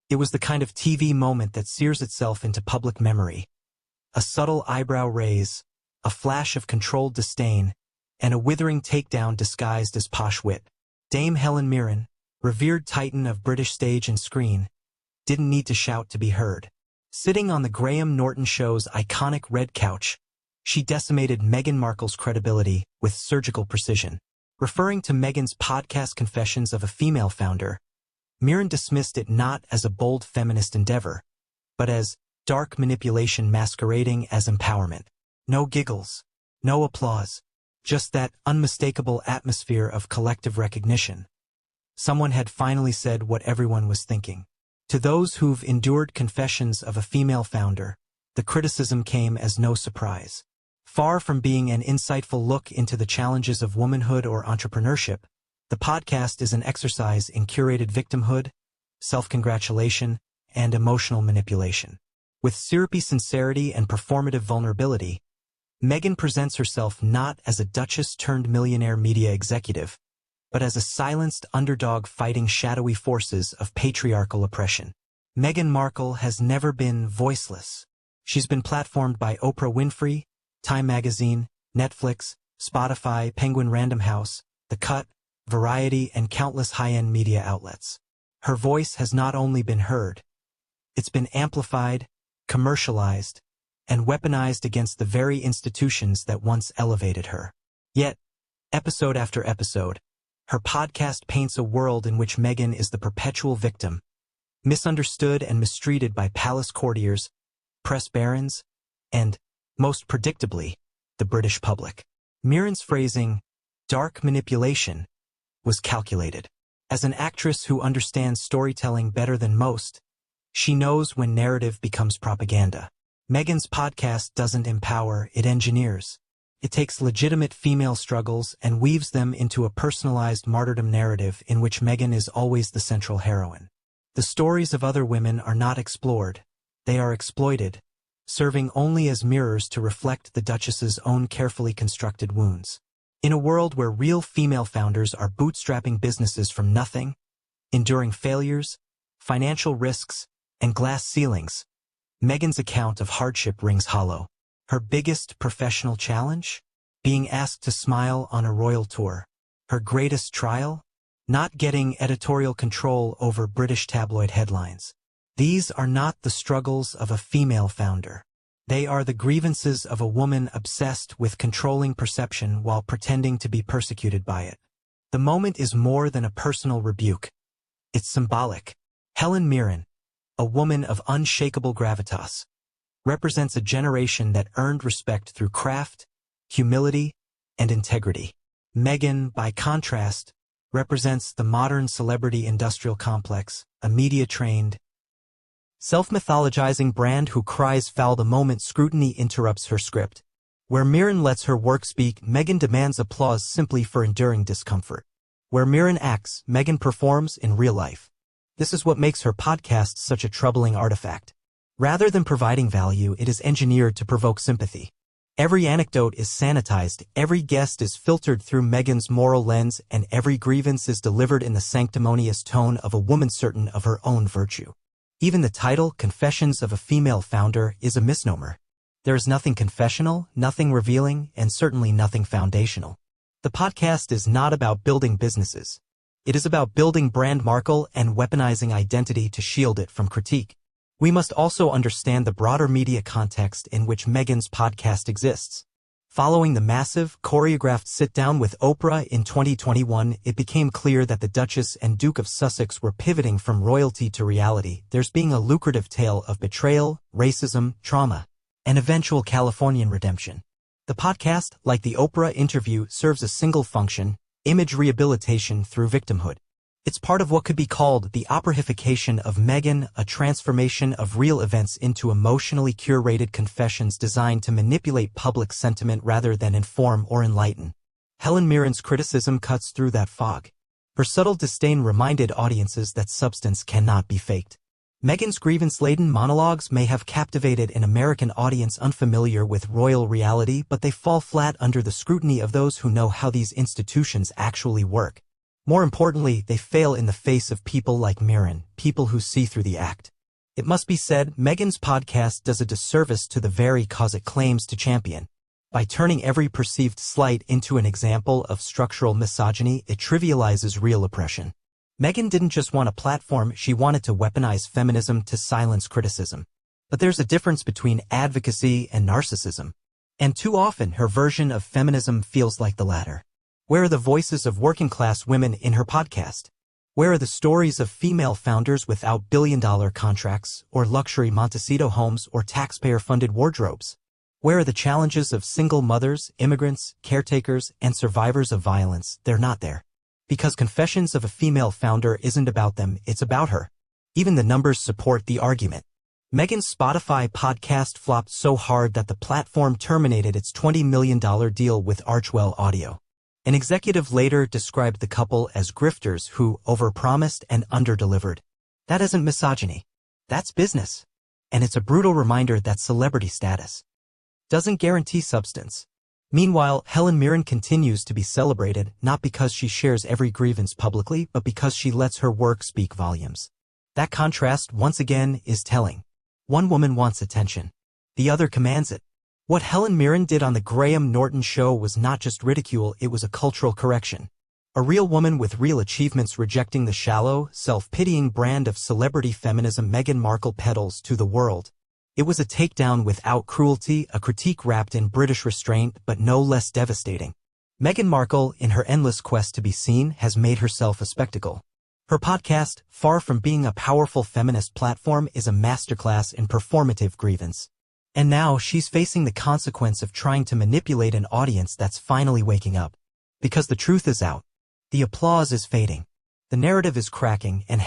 It was the kind of TV moment that sears itself into public memory. A subtle eyebrow raise, a flash of controlled disdain, and a withering takedown disguised as posh wit. Dame Helen Mirren, revered titan of British stage and screen, didn't need to shout to be heard. Sitting on the Graham Norton Show's iconic red couch, she decimated Meghan Markle's credibility with surgical precision. Referring to Meghan's podcast Confessions of a Female Founder, Mirren dismissed it not as a bold feminist endeavor, but as dark manipulation masquerading as empowerment. No giggles, no applause, just that unmistakable atmosphere of collective recognition. Someone had finally said what everyone was thinking. To those who've endured Confessions of a Female Founder, the criticism came as no surprise. Far from being an insightful look into the challenges of womanhood or entrepreneurship, the podcast is an exercise in curated victimhood, self-congratulation, and emotional manipulation. With syrupy sincerity and performative vulnerability, Meghan presents herself not as a duchess-turned-millionaire media executive, but as a silenced underdog fighting shadowy forces of patriarchal oppression. Meghan Markle has never been voiceless. She's been platformed by Oprah Winfrey, Time Magazine, Netflix, Spotify, Penguin Random House, The Cut, Variety, and countless high-end media outlets. Her voice has not only been heard, it's been amplified, commercialized, and weaponized against the very institutions that once elevated her. Yet, episode after episode, her podcast paints a world in which Meghan is the perpetual victim, misunderstood and mistreated by palace courtiers, press barons, and, most predictably, the British public. Mirren's phrasing, dark manipulation, was calculated. As an actress who understands storytelling better than most, she knows when narrative becomes propaganda. Meghan's podcast doesn't empower, it engineers. It takes legitimate female struggles and weaves them into a personalized martyrdom narrative in which Meghan is always the central heroine. The stories of other women are not explored, they are exploited, serving only as mirrors to reflect the Duchess's own carefully constructed wounds. In a world where real female founders are bootstrapping businesses from nothing, enduring failures, financial risks, and glass ceilings, Meghan's account of hardship rings hollow. Her biggest professional challenge? Being asked to smile on a royal tour. Her greatest trial? Not getting editorial control over British tabloid headlines. These are not the struggles of a female founder. They are the grievances of a woman obsessed with controlling perception while pretending to be persecuted by it. The moment is more than a personal rebuke. It's symbolic. Helen Mirren, a woman of unshakable gravitas, represents a generation that earned respect through craft, humility, and integrity. Meghan, by contrast, represents the modern celebrity industrial complex, a media-trained, self-mythologizing brand who cries foul the moment scrutiny interrupts her script. Where Mirren lets her work speak, Meghan demands applause simply for enduring discomfort. Where Mirren acts, Meghan performs in real life. This is what makes her podcast such a troubling artifact. Rather than providing value, it is engineered to provoke sympathy. Every anecdote is sanitized, every guest is filtered through Meghan's moral lens, and every grievance is delivered in the sanctimonious tone of a woman certain of her own virtue. Even the title, Confessions of a Female Founder, is a misnomer. There is nothing confessional, nothing revealing, and certainly nothing foundational. The podcast is not about building businesses. It is about building brand Markle and weaponizing identity to shield it from critique. We must also understand the broader media context in which Meghan's podcast exists. Following the massive, choreographed sit-down with Oprah in 2021, it became clear that the Duchess and Duke of Sussex were pivoting from royalty to reality. There's being a lucrative tale of betrayal, racism, trauma, and eventual Californian redemption. The podcast, like the Oprah interview, serves a single function: image rehabilitation through victimhood. It's part of what could be called the Oprahification of Meghan, a transformation of real events into emotionally curated confessions designed to manipulate public sentiment rather than inform or enlighten. Helen Mirren's criticism cuts through that fog. Her subtle disdain reminded audiences that substance cannot be faked. Meghan's grievance-laden monologues may have captivated an American audience unfamiliar with royal reality, but they fall flat under the scrutiny of those who know how these institutions actually work. More importantly, they fail in the face of people like Mirren, people who see through the act. It must be said, Meghan's podcast does a disservice to the very cause it claims to champion. By turning every perceived slight into an example of structural misogyny, it trivializes real oppression. Meghan didn't just want a platform, she wanted to weaponize feminism to silence criticism. But there's a difference between advocacy and narcissism. And too often, her version of feminism feels like the latter. Where are the voices of working-class women in her podcast? Where are the stories of female founders without billion-dollar contracts, or luxury Montecito homes, or taxpayer-funded wardrobes? Where are the challenges of single mothers, immigrants, caretakers, and survivors of violence? They're not there. Because Confessions of a Female Founder isn't about them, it's about her. Even the numbers support the argument. Meghan's Spotify podcast flopped so hard that the platform terminated its $20 million deal with Archwell Audio. An executive later described the couple as grifters who overpromised and underdelivered. That isn't misogyny. That's business. And it's a brutal reminder that celebrity status doesn't guarantee substance. Meanwhile, Helen Mirren continues to be celebrated not because she shares every grievance publicly, but because she lets her work speak volumes. That contrast, once again, is telling. One woman wants attention. The other commands it. What Helen Mirren did on the Graham Norton Show was not just ridicule, it was a cultural correction. A real woman with real achievements rejecting the shallow, self-pitying brand of celebrity feminism Meghan Markle peddles to the world. It was a takedown without cruelty, a critique wrapped in British restraint, but no less devastating. Meghan Markle, in her endless quest to be seen, has made herself a spectacle. Her podcast, far from being a powerful feminist platform, is a masterclass in performative grievance. And now she's facing the consequence of trying to manipulate an audience that's finally waking up. Because the truth is out. The applause is fading. The narrative is cracking, and